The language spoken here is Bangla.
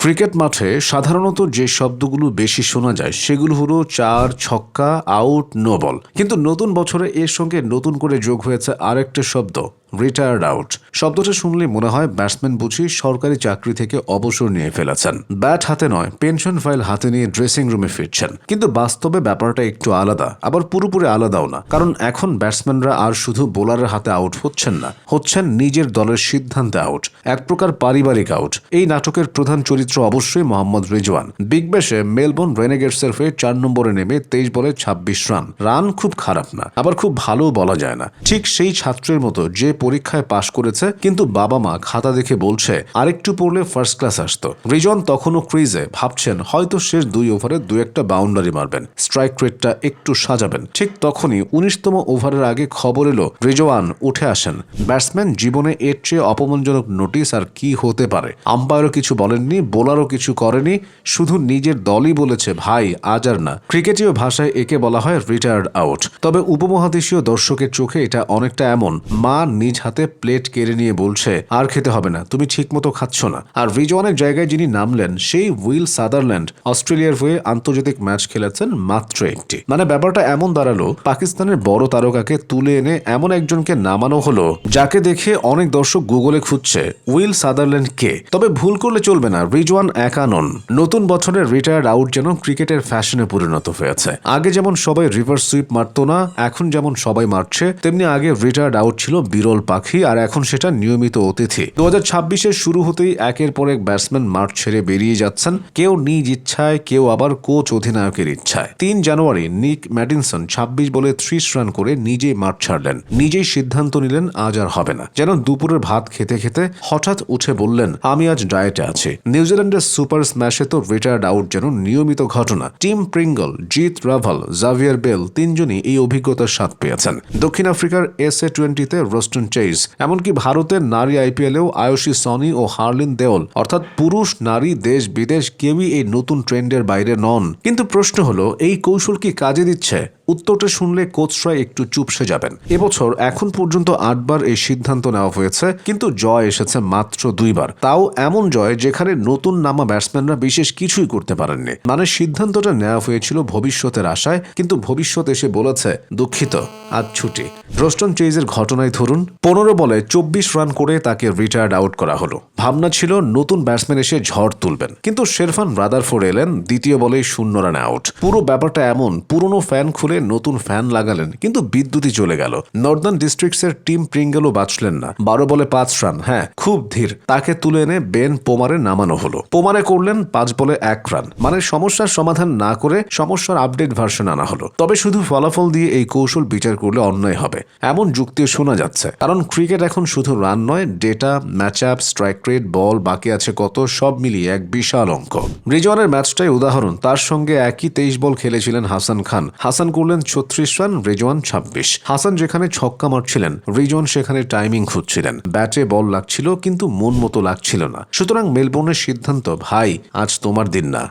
ক্রিকেট মাঠে সাধারণত যে শব্দগুলো বেশি শোনা যায় সেগুলো হলো চার, ছক্কা, আউট, নো বল। কিন্তু নতুন বছরে এর সঙ্গে নতুন করে যোগ হয়েছে আরেকটা শব্দ, রিটায়ার্ড আউট। শব্দটা শুনলে মনে হয় ব্যাটসম্যান বুঝি সরকারি চাকরি থেকে অবসর নিয়ে ফেলেছেন, ব্যাট হাতে নয় পেনশন ফাইল হাতে নিয়ে ড্রেসিং রুমে ফিরছেন। কিন্তু বাস্তবে ব্যাপারটা একটু আলাদা, আবার পুরোপুরি আলাদাও না। কারণ এখন ব্যাটসম্যানরা আর শুধু বোলারের হাতে আউট হচ্ছেন না, হচ্ছেন নিজের দলের সিদ্ধান্তে আউট, এক প্রকার পারিবারিক আউট। এই নাটকের প্রধান চরিত্র অবশ্যই মোহাম্মদ রিজওয়ান। বিগ ব্যাশে মেলবোর্ন রেনেগেডসের হয়ে 4 নম্বরে নেমে 23 বলে 26 রান। রান খুব খারাপ না, আবার খুব ভালোও বলা যায় না। ঠিক সেই ছাত্রের মতো যে পরীক্ষায় পাশ করেছে কিন্তু বাবা মা খাতা দেখে বলছে আরেকটু পড়লে ফার্স্ট ক্লাস আসতো। রিজওয়ান তখনও ক্রিজে, ভাবছেন হয়তো শেষ 2 ওভারে 2-1টা বাউন্ডারি মারবেন, স্ট্রাইক রেটটা একটু সাজাবেন। ঠিক তখনই 19তম ওভারের আগে খবর এলো রিজওয়ান উঠে আসেন। ব্যাটসম্যান জীবনে এর চেয়ে অপমানজনক নোটিশ আর কি হতে পারে। আম্পায়ারও কিছু বলেননি, বোলারও কিছু করেনি, শুধু নিজের দলই বলেছে ভাই আজ আর না। ক্রিকেটীয় ভাষায় একে বলা হয় রিটায়ার্ড আউট। তবে উপমহাদেশীয় দর্শকের চোখে এটা অনেকটা এমন, মা নিজ হাতে প্লেট কেড়ে নিয়ে বলছে আর খেতে হবে না, তুমি ঠিকমতো খাচ্ছ না। আর রিজওয়ানের জায়গায় যিনি নামলেন সেই উইল সাদারল্যান্ড, অস্ট্রেলিয়ার হয়ে আন্তর্জাতিক ম্যাচ খেলেছেন মাত্র একটি। মানে ব্যাপারটা এমন দাঁড়ালো, পাকিস্তানের বড় তারকাকে তুলে এনে এমন একজনকে নামানো হলো যাকে দেখে অনেক দর্শক গুগলে খুঁজছে উইল সাদারল্যান্ড কে। তবে ভুল করলে চলবে না, রিজওয়ান একা নন। নতুন বছরের রিটায়ার্ড আউট যেন ক্রিকেটের ফ্যাশনে পরিণত হয়েছে। আগে যেমন সবাই রিভার্স সুইপ মারত না, এখন যেমন সবাই মারছে, তেমনি আগে রিটায়ার্ড আউট ছিল বিরল পাখি, আর এখন সেটা নিয়মিত অতিথি। 2026-এর শুরু হতেই একের পর এক ব্যাটসম্যান মাঠ ছেড়ে বেরিয়ে যাচ্ছেন, কেউ নিজ ইচ্ছায়, কেউ আবার কোচ অধিনায়কের ইচ্ছায়। 3 জানুয়ারি নিক ম্যাডিনসন 26 বলে 30 রান করে নিজেই মাঠ ছাড়লেন, নিজেই সিদ্ধান্ত নিলেন আজ আর হবে না। যেন দুপুরের ভাত খেতে খেতে হঠাৎ উঠে বললেন আমি আজ ডায়েটে আছি। নিউজিল্যান্ডের সুপার স্ম্যাশে তো রিটায়ার্ড আউট যেন নিয়মিত ঘটনা। টিম প্রিঙ্গল, জিত রাভাল, জাভিয়ার বেল তিনজনই এই অভিজ্ঞতার স্বাদ পেয়েছেন। দক্ষিণ আফ্রিকার SA-20-তে রোস্টন চেইজ, এমনকি ভারতের নারী IPL-এও আয়ুষী সনি ও হার্লিন দেওল, অর্থাৎ পুরুষ নারী দেশ বিদেশ কেউই এই নতুন ট্রেন্ডের বাইরে নন। কিন্তু প্রশ্ন হলো এই কৌশল কি কাজে দিচ্ছে? উত্তরটা শুনলে কোচরা একটু চুপসে যাবেন। এবছর এখন পর্যন্ত 8 বার এই সিদ্ধান্ত নেওয়া হয়েছে, কিন্তু জয় এসেছে মাত্র 2 বার। তাও এমন জয় যেখানে নতুন নামা ব্যাটসম্যানরা বিশেষ কিছুই করতে পারেননি। মানে সিদ্ধান্তটা নেওয়া হয়েছিল ভবিষ্যতের আশায়, কিন্তু ভবিষ্যৎ এসে বলেছে দুঃখিত আজ ছুটি। রোস্টন চেইজের ঘটনায় ধরুন, 15 বলে 24 রান করে তাকে রিটায়ার্ড আউট করা হলো। ভাবনা ছিল নতুন ব্যাটসম্যান এসে ঝড় তুলবেন, কিন্তু শেরফান রাদারফোর্ড এলেন, দ্বিতীয় বলেই 0 রানে আউট। পুরো ব্যাপারটা এমন, পুরনো ফ্যান খুলে নতুন ফ্যান লাগালেন, কিন্তু বিদ্যুৎই চলে গেল। নর্দার্ন ডিস্ট্রিক্টসের টিম প্রিঙ্গেলও বাঁচলেন না, 12 বলে 5 রান। হ্যাঁ, খুব ধীর। তাকে তুলে এনে বেন পোমারে নামানো হলো। পোমারে করলেন 5 বলে 1 রান। মানে সমস্যার সমাধান না করে সমস্যার আপডেট ভার্সন আনা হলো। তবে শুধু ফলাফল দিয়ে এই কৌশল বিচার করলে অন্যায় হবে, এমন যুক্তিও শোনা যাচ্ছে। কারণ ক্রিকেট এখন শুধু রান নয়, data, match up, strike rate, ball বাকি আছে কত, সব মিলিয়ে এক বিশাল অঙ্ক। রিজওয়ানের ম্যাচটাই উদাহরণ। তার সঙ্গে একই 23 বল খেলেছিলেন হাসান খান। হাসান করলেন 36 রান, রিজওয়ান 26। হাসান যেখানে ছক্কা মারছিলেন, রিজওয়ান সেখানে টাইমিং খুঁজছিলেন। ব্যাটে বল লাগছিল কিন্তু মন মতো লাগছিল না। সুতরাং মেলবোর্নের সিদ্ধান্ত, ভাই আজ তোমার দিন না।